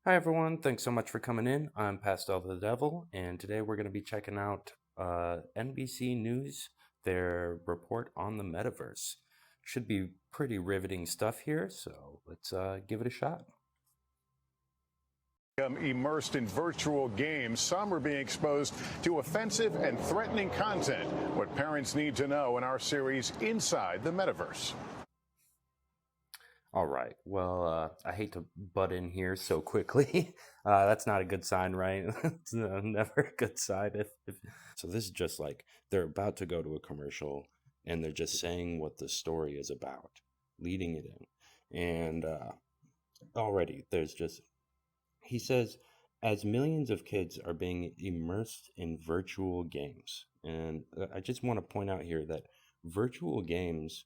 Hi everyone, thanks so much for coming in. I'm Pastel the Devil, and today we're going to be checking out NBC News, their report on the Metaverse. Should be pretty riveting stuff here, so let's give it a shot. Immersed in virtual games, some are being exposed to offensive and threatening content. What parents need to know in our series Inside the Metaverse. All right. Well, I hate to butt in here so quickly. That's not a good sign, right? It's never a good sign. So this is just like they're about to go to a commercial and they're just saying what the story is about, leading it in. And already there's just, he says, as millions of kids are being immersed in virtual games. And I just want to point out here that virtual games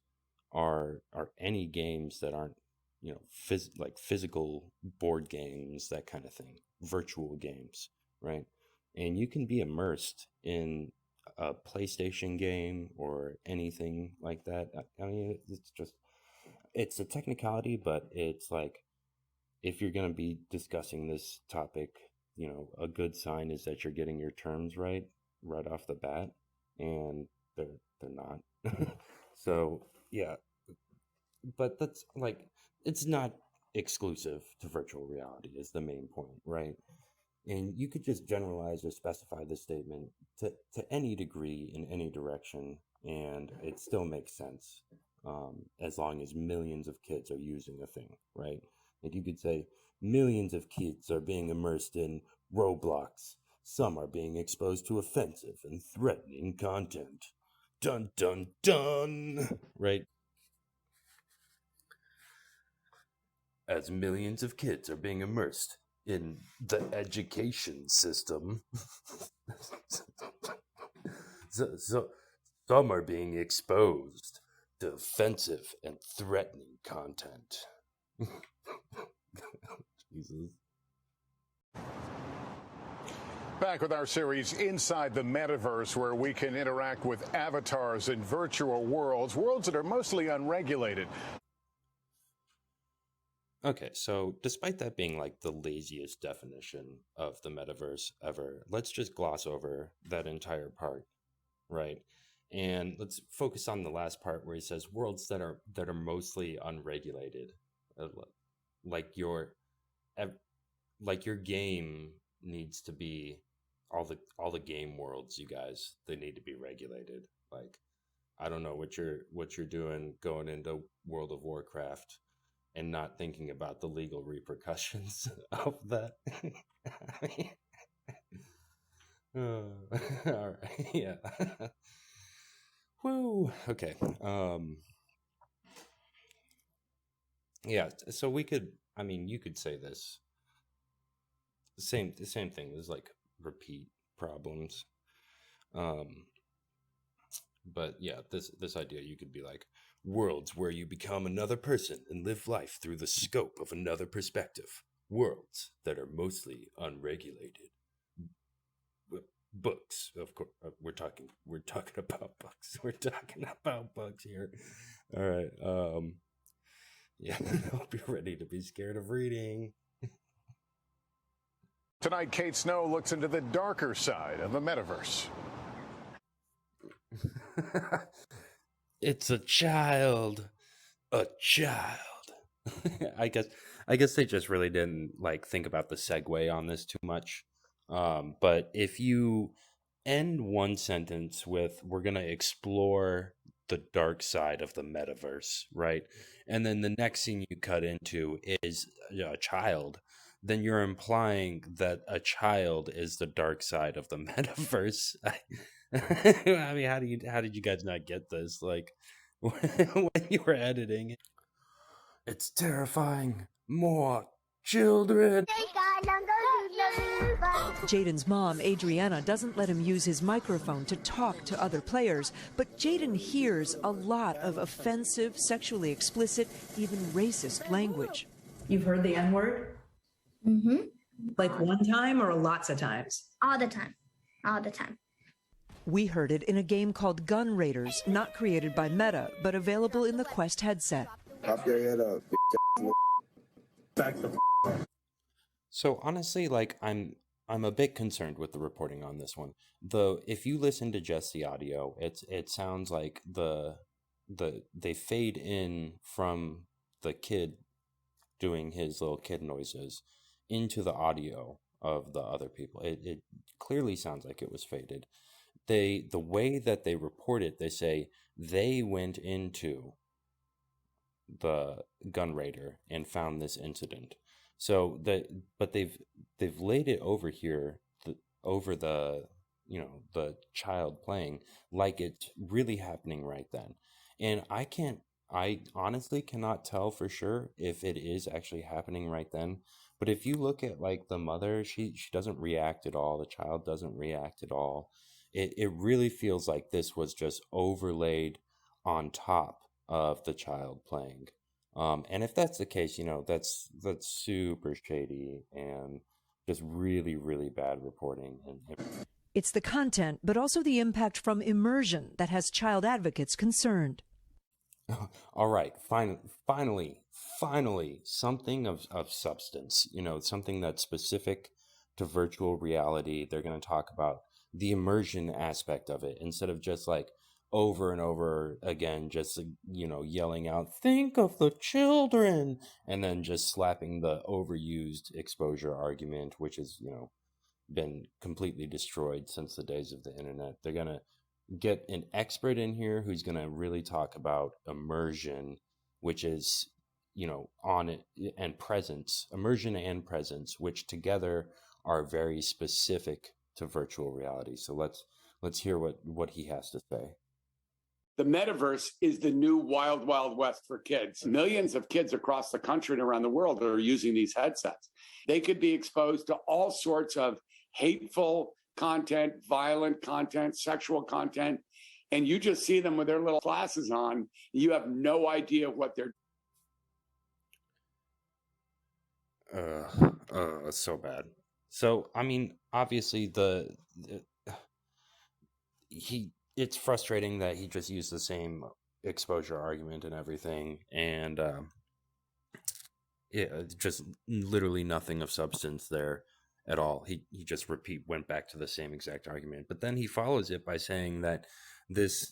are any games that aren't, like physical board games, that kind of thing, virtual games, right? And you can be immersed in a PlayStation game or anything like that. I mean, it's a technicality, but it's like, if you're going to be discussing this topic, a good sign is that you're getting your terms right off the bat, and they're not. So yeah, but that's like, it's not exclusive to virtual reality is the main point, right? And you could just generalize or specify the statement to any degree in any direction, and it still makes sense, as long as millions of kids are using a thing, right? And you could say millions of kids are being immersed in Roblox. Some are being exposed to offensive and threatening content. Dun, dun, dun, right? As millions of kids are being immersed in the education system, so some are being exposed to offensive and threatening content. Jesus. Back with our series Inside the Metaverse, where we can interact with avatars in virtual worlds that are mostly unregulated. Okay, so despite that being like the laziest definition of the metaverse ever, let's just gloss over that entire part, right? And let's focus on the last part where he says worlds that are mostly unregulated, like your game needs to be all the game worlds, you guys. They need to be regulated. Like, I don't know what you're doing going into World of Warcraft and not thinking about the legal repercussions of that. All right, yeah. Woo. Okay. Yeah. So you could say this. The same thing. There's like repeat problems. But yeah, this idea, you could be like, worlds where you become another person and live life through the scope of another perspective. Worlds that are mostly unregulated. Books, of course. We're talking about books. We're talking about books here. All right. Yeah, hope you're ready to be scared of reading. Tonight, Kate Snow looks into the darker side of the metaverse. It's a child. I guess they just really didn't like think about the segue on this too much. But if you end one sentence with, we're going to explore the dark side of the metaverse, right? And then the next scene you cut into is a child, then you're implying that a child is the dark side of the metaverse. I mean, how did you guys not get this? Like, when you were editing, it's terrifying. More children. Jaden's mom, Adriana, doesn't let him use his microphone to talk to other players, but Jaden hears a lot of offensive, sexually explicit, even racist language. You've heard the N-word? Mm-hmm. Like one time or lots of times? All the time. All the time. We heard it in a game called Gun Raiders, not created by Meta, but available in the Quest headset. Pop your head up. Back the So honestly, like I'm a bit concerned with the reporting on this one. Though if you listen to just the audio, it sounds like they fade in from the kid doing his little kid noises into the audio of the other people. It clearly sounds like it was faded. The way that they report it, they say they went into the gun raider and found this incident. So that, but they've laid it over here, over the the child playing like it's really happening right then, and I honestly cannot tell for sure if it is actually happening right then. But if you look at like the mother, she doesn't react at all. The child doesn't react at all. It really feels like this was just overlaid on top of the child playing. And if that's the case, that's super shady and just really, really bad reporting. It's the content, but also the impact from immersion that has child advocates concerned. All right, finally, something of substance, something that's specific to virtual reality. They're going to talk about the immersion aspect of it instead of just like over and over again, just, yelling out, think of the children, and then just slapping the overused exposure argument, which has, been completely destroyed since the days of the internet. They're going to get an expert in here who's going to really talk about immersion, which is, on it, and presence, immersion and presence, which together are very specific to virtual reality. So let's hear what he has to say. The metaverse is the new wild, wild west for kids. Millions of kids across the country and around the world are using these headsets. They could be exposed to all sorts of hateful content, violent content, sexual content, and you just see them with their little glasses on. You have no idea what they're so bad. So I mean, obviously it's frustrating that he just used the same exposure argument and everything, and yeah, just literally nothing of substance there at all. He just went back to the same exact argument, but then he follows it by saying that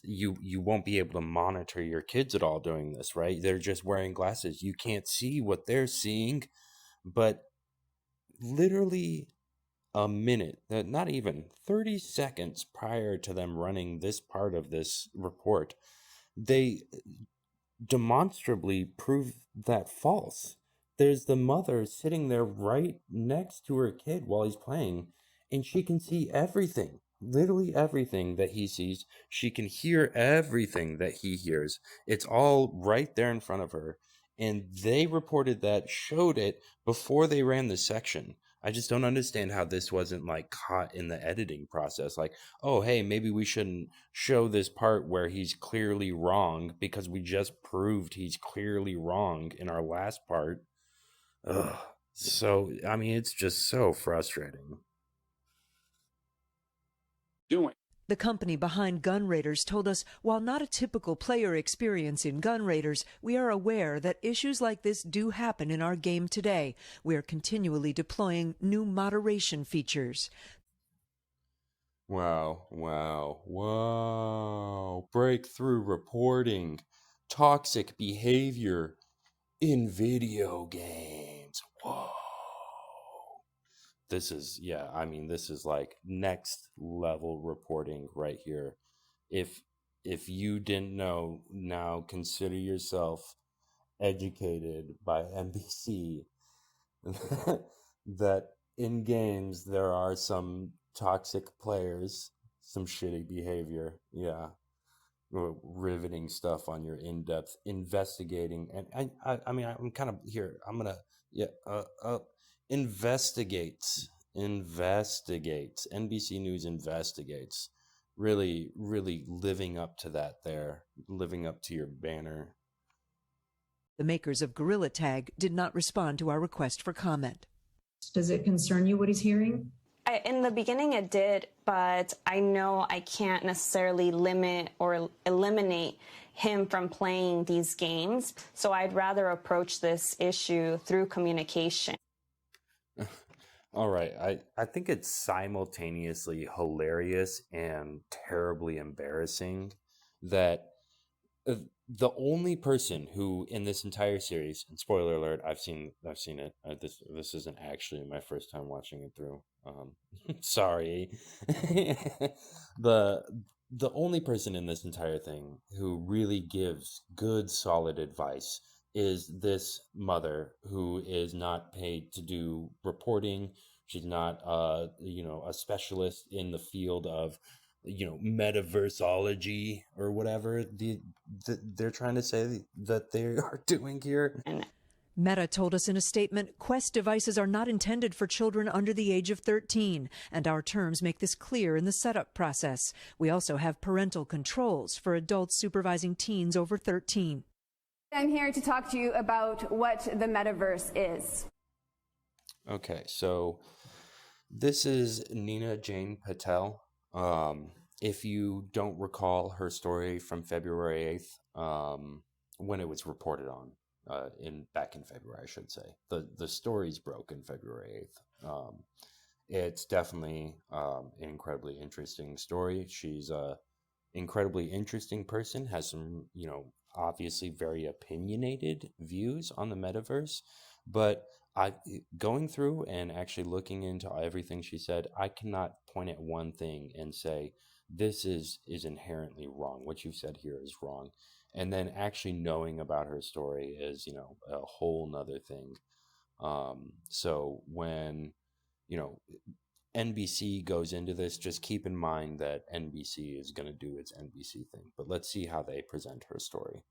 you won't be able to monitor your kids at all doing this, right? They're just wearing glasses. You can't see what they're seeing, but literally a minute, not even 30 seconds prior to them running this part of this report, they demonstrably prove that false. There's the mother sitting there right next to her kid while he's playing, and she can see everything, literally everything that he sees. She can hear everything that he hears. It's all right there in front of her. And they reported that, showed it before they ran the section. I just don't understand how this wasn't like caught in the editing process. Like, oh, hey, maybe we shouldn't show this part where he's clearly wrong because we just proved he's clearly wrong in our last part. Ugh. So, I mean, it's just so frustrating. doing. The company behind Gun Raiders told us while not a typical player experience in Gun Raiders, we are aware that issues like this do happen in our game today. We are continually deploying new moderation features. Wow. Breakthrough reporting. Toxic behavior in video games. Whoa. This is like next level reporting right here. If you didn't know, now consider yourself educated by NBC that in games there are some toxic players, some shitty behavior. Yeah. Riveting stuff on your in-depth investigating, and I mean, I'm kind of here. I'm gonna investigates. NBC News investigates. Really, really living up to that. There, living up to your banner. The makers of Gorilla Tag did not respond to our request for comment. Does it concern you what he's hearing? In the beginning it did, but I know I can't necessarily limit or eliminate him from playing these games. So I'd rather approach this issue through communication. All right. I think it's simultaneously hilarious and terribly embarrassing that uh, the only person who in this entire series, and spoiler alert, I've seen it. This isn't actually my first time watching it through. Sorry. the the only person in this entire thing who really gives good solid advice is this mother who is not paid to do reporting. She's not a specialist in the field of metaverseology or whatever they're trying to say that they are doing here. And Meta told us in a statement, Quest devices are not intended for children under the age of 13, and our terms make this clear in the setup process. We also have parental controls for adults supervising teens over 13. I'm here to talk to you about what the metaverse is. Okay, so this is Nina Jane Patel. If you don't recall her story from February 8th, when it was reported on, back in February, I should say. The stories broke in February 8th. It's definitely an incredibly interesting story. She's a incredibly interesting person, has some, obviously very opinionated views on the metaverse, but I going through and actually looking into everything she said, I cannot point at one thing and say this is inherently wrong. What you said here is wrong. And then actually knowing about her story is, a whole nother thing. So when, NBC goes into this, just keep in mind that NBC is going to do its NBC thing. But let's see how they present her story.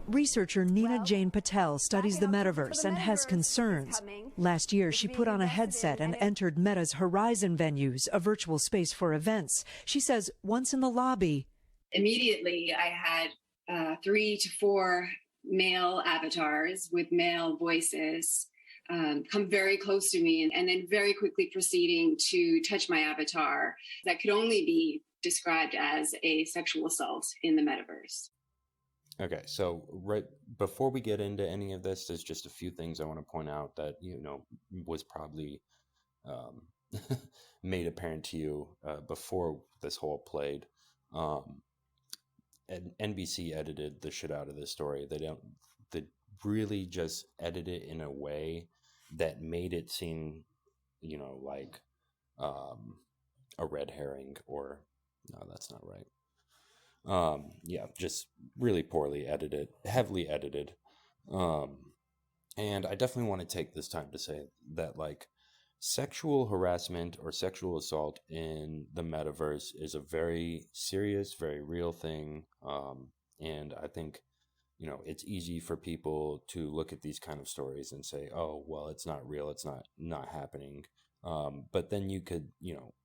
Researcher Nina Jane Patel studies the metaverse and has concerns. Last year, she put on a headset and entered Meta's Horizon venues, a virtual space for events. She says once in the lobby, immediately I had 3 to 4 male avatars with male voices come very close to me and then very quickly proceeding to touch my avatar. That could only be described as a sexual assault in the metaverse. Okay, so right before we get into any of this, there's just a few things I want to point out that, was probably made apparent to you before this whole played. And NBC edited the shit out of this story. They really just edit it in a way that made it seem, like a red herring, or no, that's not right. Just really poorly edited, heavily edited. And I definitely want to take this time to say that, like, sexual harassment or sexual assault in the metaverse is a very serious, very real thing. And I think, it's easy for people to look at these kind of stories and say, oh, well, it's not real. It's not happening. But then you could,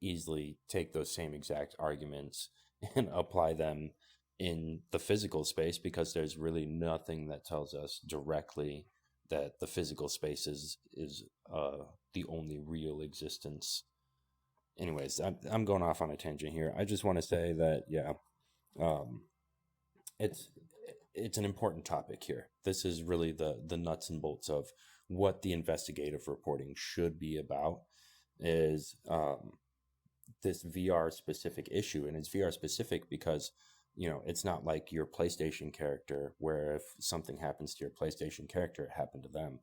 easily take those same exact arguments and apply them in the physical space, because there's really nothing that tells us directly that the physical space is the only real existence. Anyways, I'm going off on a tangent here. I just want to say that it's an important topic here. This is really the nuts and bolts of what the investigative reporting should be about, is this VR specific issue. And it's VR specific because, it's not like your PlayStation character, where if something happens to your PlayStation character, it happened to them.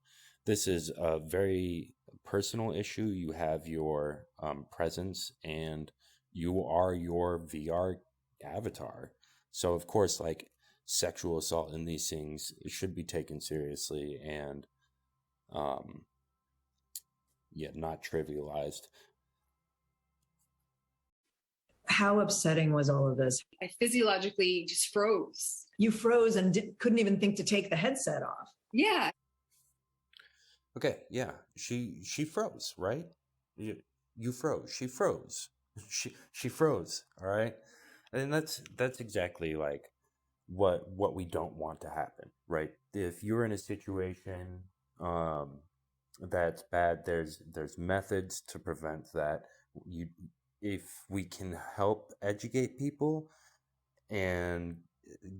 This is a very personal issue. You have your presence, and you are your VR avatar. So of course, like, sexual assault in these things should be taken seriously and not trivialized. How upsetting was all of this? I physiologically just froze. You froze and couldn't even think to take the headset off. Yeah. Okay, yeah, she froze, right? You froze. She froze. She froze. All right, and that's exactly like what we don't want to happen, right? If you're in a situation that's bad, there's methods to prevent that. If we can help educate people and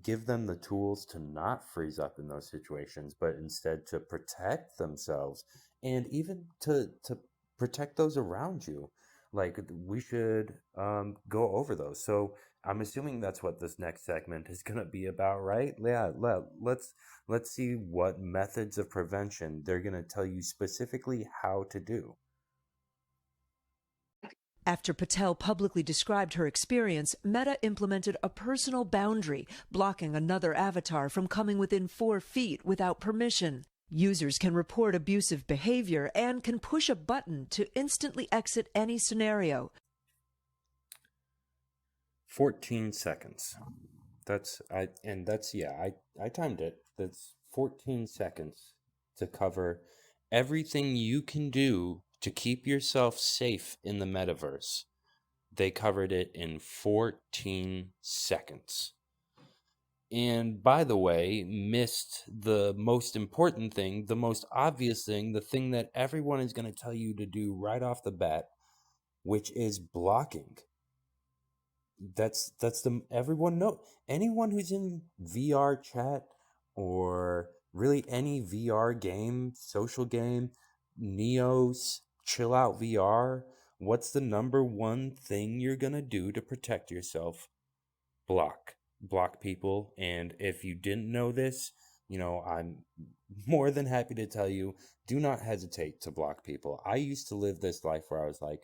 give them the tools to not freeze up in those situations, but instead to protect themselves and even to protect those around you. Like we should go over those. So I'm assuming that's what this next segment is going to be about, right? Yeah, let's see what methods of prevention they're going to tell you specifically how to do. After Patel publicly described her experience, Meta implemented a personal boundary, blocking another avatar from coming within 4 feet without permission. Users can report abusive behavior and can push a button to instantly exit any scenario. 14 seconds. I timed it. That's 14 seconds to cover everything you can do to keep yourself safe in the metaverse. They covered it in 14 seconds. And by the way, missed the most important thing, the most obvious thing, the thing that everyone is going to tell you to do right off the bat, which is blocking. That's the everyone know anyone who's in VR chat or really any VR game, social game, Neo's chill out VR, what's the number one thing you're going to do to protect yourself? Block people. And if you didn't know this, I'm more than happy to tell you, do not hesitate to block people. I used to live this life where I was like,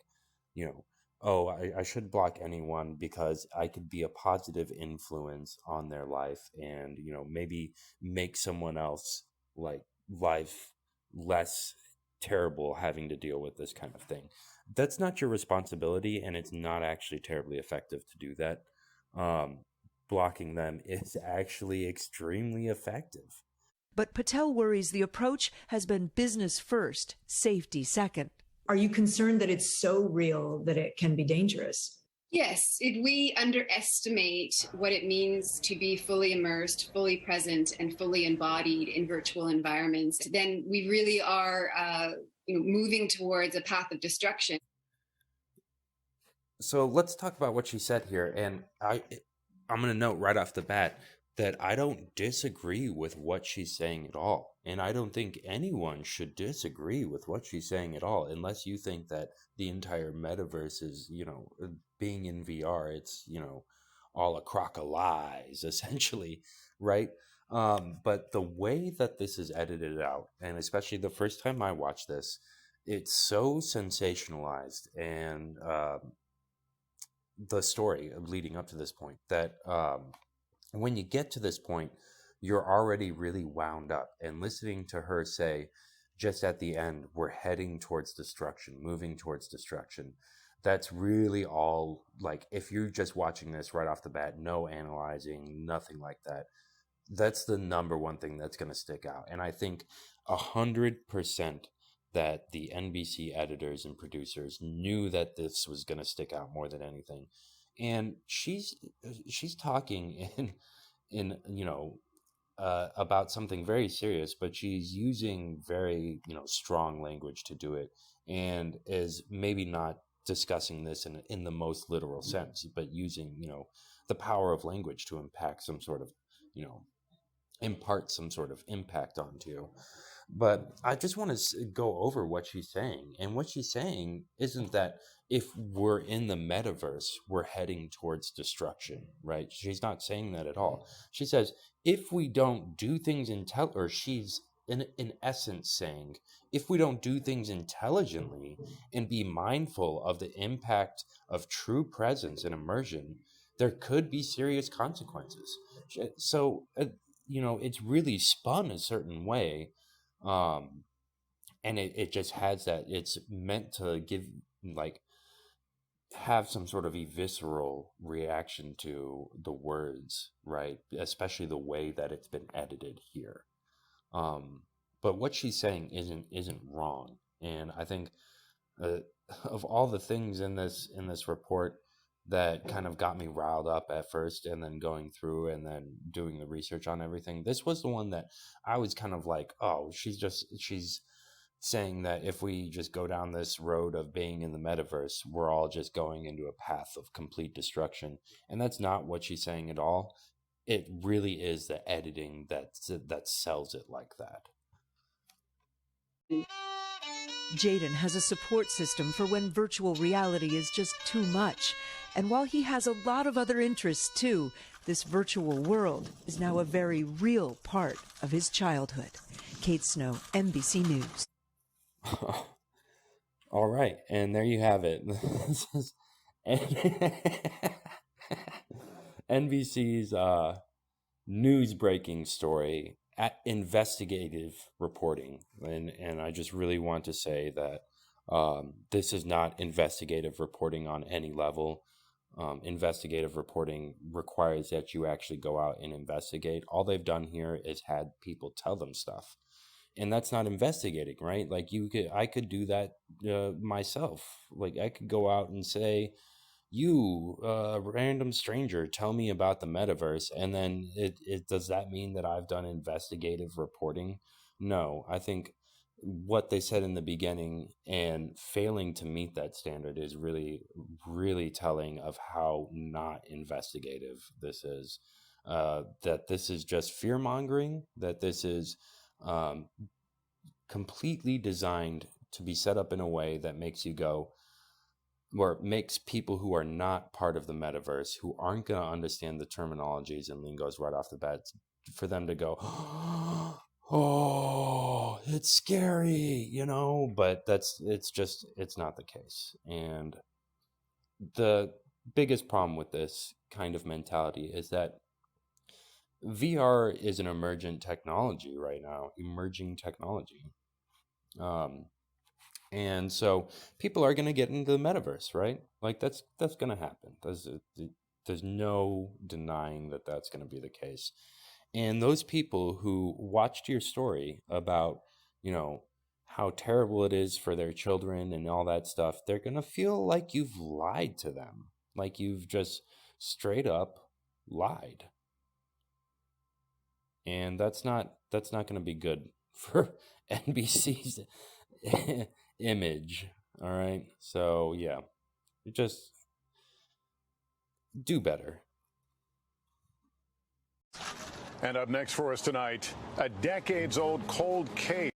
oh, I should block anyone because I could be a positive influence on their life and, maybe make someone else like life less terrible having to deal with this kind of thing. That's not your responsibility, and it's not actually terribly effective to do that. Blocking them is actually extremely effective. But Patel worries the approach has been business first, safety second. Are you concerned that it's so real that it can be dangerous? Yes, if we underestimate what it means to be fully immersed, fully present, and fully embodied in virtual environments, then we really are moving towards a path of destruction. So let's talk about what she said here. And I'm going to note right off the bat that I don't disagree with what she's saying at all. And I don't think anyone should disagree with what she's saying at all, unless you think that the entire metaverse is, being in VR, it's, all a crock of lies, essentially, right? But the way that this is edited out, and especially the first time I watched this, it's so sensationalized and the story leading up to this point that when you get to this point, you're already really wound up. And listening to her say, just at the end, we're heading towards destruction, moving towards destruction. That's really all, like, if you're just watching this right off the bat, no analyzing, nothing like that, that's the number one thing that's going to stick out. And I think 100% that the NBC editors and producers knew that this was going to stick out more than anything. And she's talking in about something very serious, but she's using very strong language to do it, and is maybe not discussing this in the most literal sense, but using the power of language to impart some sort of impact onto you. But I just want to go over what she's saying. And what she's saying isn't that if we're in the metaverse, we're heading towards destruction, right? She's not saying that at all. She says, if we don't do things or she's in essence saying, if we don't do things intelligently and be mindful of the impact of true presence and immersion, there could be serious consequences. So, it's really spun a certain way. And it just has that, it's meant to have some sort of a visceral reaction to the words, right? Especially the way that it's been edited here. But what she's saying isn't wrong. And I think of all the things in this report that kind of got me riled up at first, and then going through and then doing the research on everything, this was the one that I was kind of like, oh, she's saying that if we just go down this road of being in the metaverse, we're all just going into a path of complete destruction. And that's not what she's saying at all. It really is the editing that sells it like that. Jaden has a support system for when virtual reality is just too much. And while he has a lot of other interests too, this virtual world is now a very real part of his childhood. Kate Snow, NBC News. All right, and there you have it. This is NBC's news-breaking story at investigative reporting, and I just really want to say that this is not investigative reporting on any level. Investigative reporting requires that you actually go out and investigate. All they've done here is had people tell them stuff, and that's not investigating, right? Like I could do that myself. Like I could go out and say, you, random stranger, tell me about the metaverse, and then it does that mean that I've done investigative reporting? No, I think what they said in the beginning and failing to meet that standard is really, really telling of how not investigative this is. That this is just fear mongering, that this is completely designed to be set up in a way that makes you go, or makes people who are not part of the metaverse, who aren't going to understand the terminologies and lingos right off the bat, for them to go, oh, it's scary, you know, but it's not the case. And the biggest problem with this kind of mentality is that VR is an emerging technology right now, and so people are going to get into the metaverse, right? Like that's going to happen. There's no denying that that's going to be the case. And those people who watched your story about, you know, how terrible it is for their children and all that stuff, they're going to feel like you've lied to them, like you've just straight up lied. And that's not going to be good for NBC's image. All right. So yeah, just do better. And up next for us tonight, a decades-old cold case.